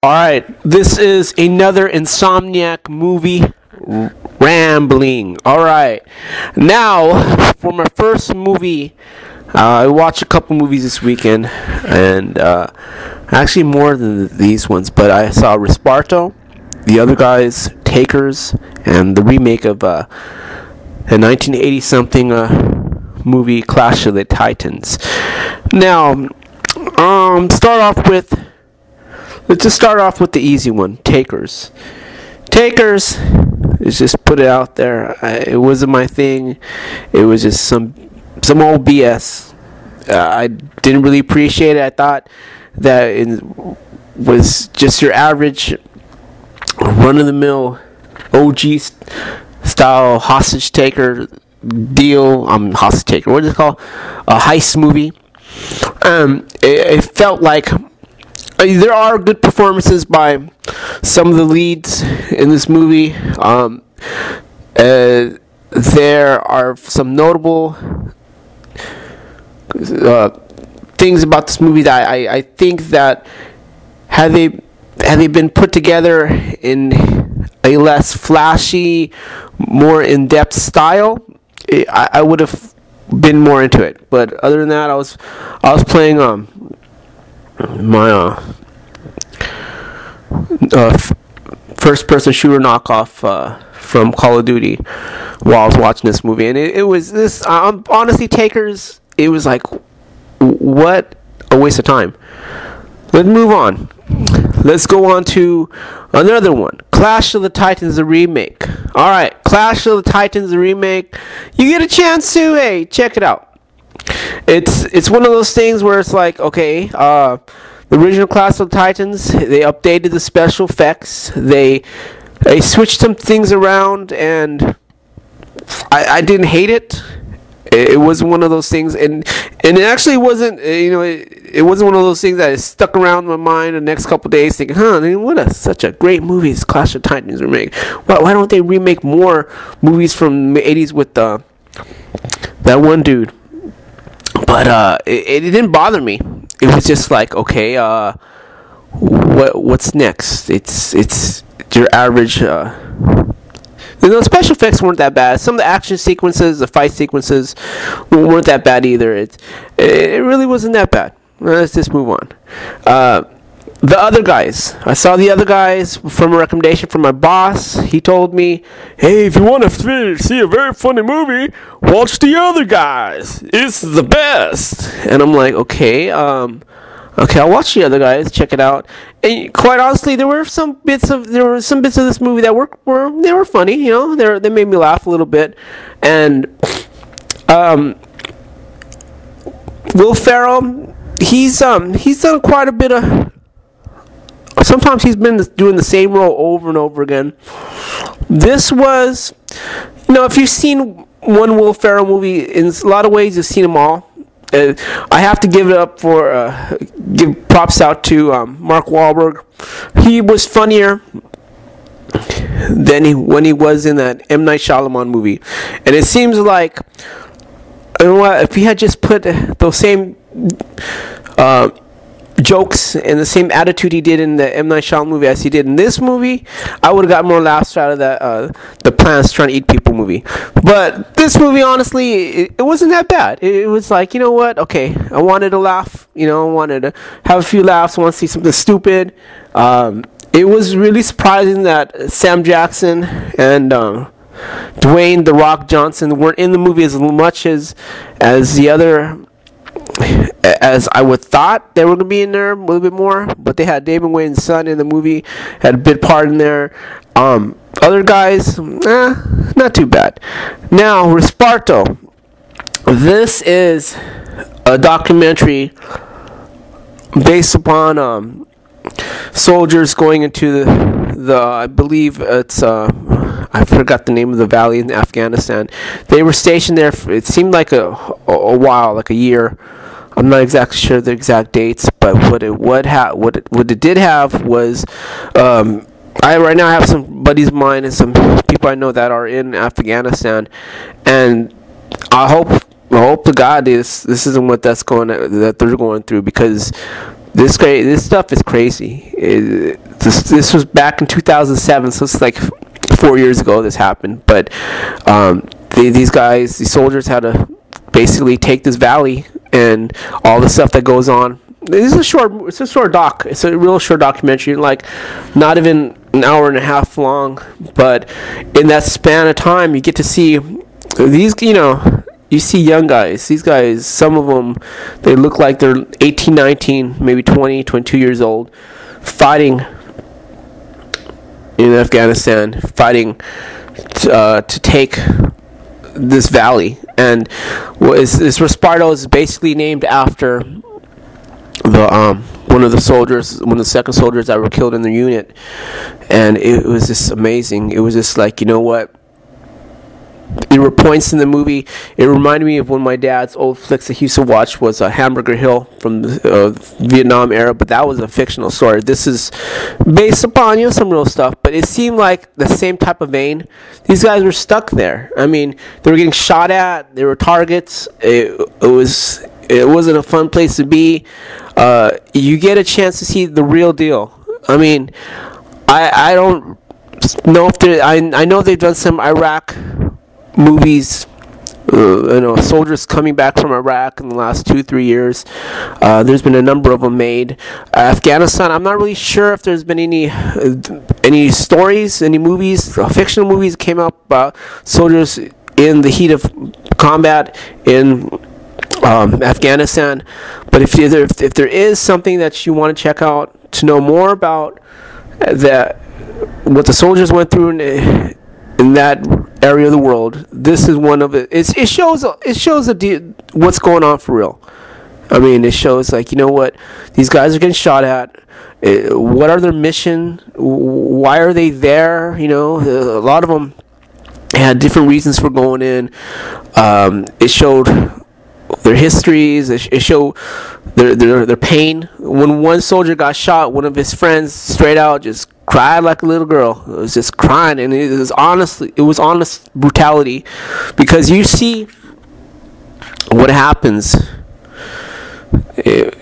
Alright, this is another Insomniac movie rambling. Alright, now for my first movie, I watched a couple movies this weekend, and actually more than these ones, but I saw Restrepo, The Other Guys, Takers, and the remake of a 1980-something movie, Clash of the Titans. Now, let's just start off with the easy one, Takers. Takers, let's just put it out there. It wasn't my thing. It was just some old BS. I didn't really appreciate it. I thought that it was just your average run-of-the-mill OG style hostage taker deal. Hostage taker. What is it called? A heist movie. It felt like there are good performances by some of the leads in this movie. There are some notable things about this movie that I think that had they been put together in a less flashy, more in-depth style, I would have been more into it. But other than that, I was playing my first-person shooter knockoff from Call of Duty while I was watching this movie, and it was this. Honestly, Takers. It was like, what a waste of time. Let's move on. Let's go on to another one. Clash of the Titans, the remake. All right, Clash of the Titans, the remake. You get a chance to, hey, check it out. It's one of those things where it's like, okay, the original Clash of the Titans, they updated the special effects. They switched some things around, and I didn't hate it. It was one of those things, and it actually wasn't, it wasn't one of those things that stuck around my mind the next couple days, thinking, such a great movie is Clash of Titans remake. Why don't they remake more movies from the 80s with that one dude? But it didn't bother me. It was just like, okay, what's next? It's your average. The special effects weren't that bad. Some of the action sequences, the fight sequences, weren't that bad either. It really wasn't that bad. Let's just move on. The Other Guys. I saw The Other Guys from a recommendation from my boss. He told me, hey, if you want to see a very funny movie, watch The Other Guys. It's the best. And I'm like, okay, I'll watch The Other Guys. Check it out. And quite honestly, there were some bits of this movie that were funny. They made me laugh a little bit. And Will Ferrell, he's done quite a bit of. Sometimes he's been doing the same role over and over again. This was, if you've seen one Will Ferrell movie, in a lot of ways you've seen them all. I have to give props out to Mark Wahlberg. He was funnier than when he was in that M. Night Shyamalan movie. And it seems like, if he had just put those same jokes and the same attitude he did in the M. Night Shyamalan movie as he did in this movie, I would have got more laughs out of that the Plants Trying to Eat People movie. But this movie, honestly, it wasn't that bad. It was like, you know what? Okay, I wanted to laugh. I wanted to have a few laughs. I want to see something stupid. It was really surprising that Sam Jackson and Dwayne "The Rock" Johnson weren't in the movie as much as the other. As I would thought they were going to be in there a little bit more, but they had David Wayne's son in the movie, had a big part in there. Other guys, not too bad. Now, Restrepo. This is a documentary based upon soldiers going into the I believe it's I forgot the name of the valley in Afghanistan. They were stationed there for, it seemed like a while, like a year. I'm not exactly sure the exact dates, but what it did have was, I right now have some buddies of mine and some people I know that are in Afghanistan, and I hope to God this isn't what that they're going through, because This stuff is crazy. This was back in 2007, so it's like 4 years ago this happened. But these soldiers had to basically take this valley and all the stuff that goes on. It's a short doc. It's a real short documentary, like not even an hour and a half long. But in that span of time, you get to see these, you see young guys. These guys, some of them, they look like they're 18, 19, maybe 20, 22 years old, fighting in Afghanistan, fighting to take this valley. And this Restrepo is basically named after one of the second soldiers that were killed in the unit. And it was just amazing. It was just like, you know what? There were points in the movie. It reminded me of one of my dad's old flicks that he used to watch was Hamburger Hill from the Vietnam era, but that was a fictional story. This is based upon some real stuff, but it seemed like the same type of vein. These guys were stuck there. I mean, they were getting shot at. There were targets. It wasn't a fun place to be. You get a chance to see the real deal. I mean, I don't know if I know they've done some Iraq movies, soldiers coming back from Iraq in the last 2-3 years. There's been a number of them made. Afghanistan, I'm not really sure if there's been any stories, any movies, fictional movies that came out about soldiers in the heat of combat in Afghanistan. But if there is something that you want to check out to know more about what the soldiers went through in that area of the world, this is one of it. It shows what's going on for real. I mean, it shows like, you know what, these guys are getting shot at. What are their mission? Why are they there? A lot of them had different reasons for going in. It showed their histories. It showed their pain. When one soldier got shot, one of his friends straight out just cried like a little girl. It was just crying, and it was honest brutality, because you see what happens.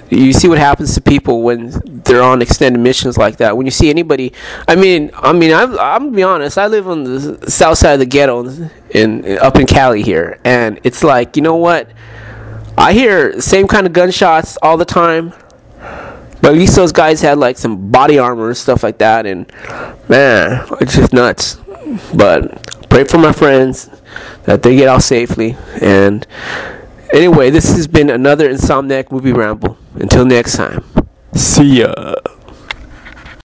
You see what happens to people when they're on extended missions like that. When you see anybody, I'm gonna be honest. I live on the south side of the ghetto up in Cali here, and it's like, you know what? I hear the same kind of gunshots all the time. But at least those guys had like some body armor and stuff like that, and man, it's just nuts. But pray for my friends that they get out safely. And anyway, this has been another Insomniac Movie Ramble. Until next time, see ya.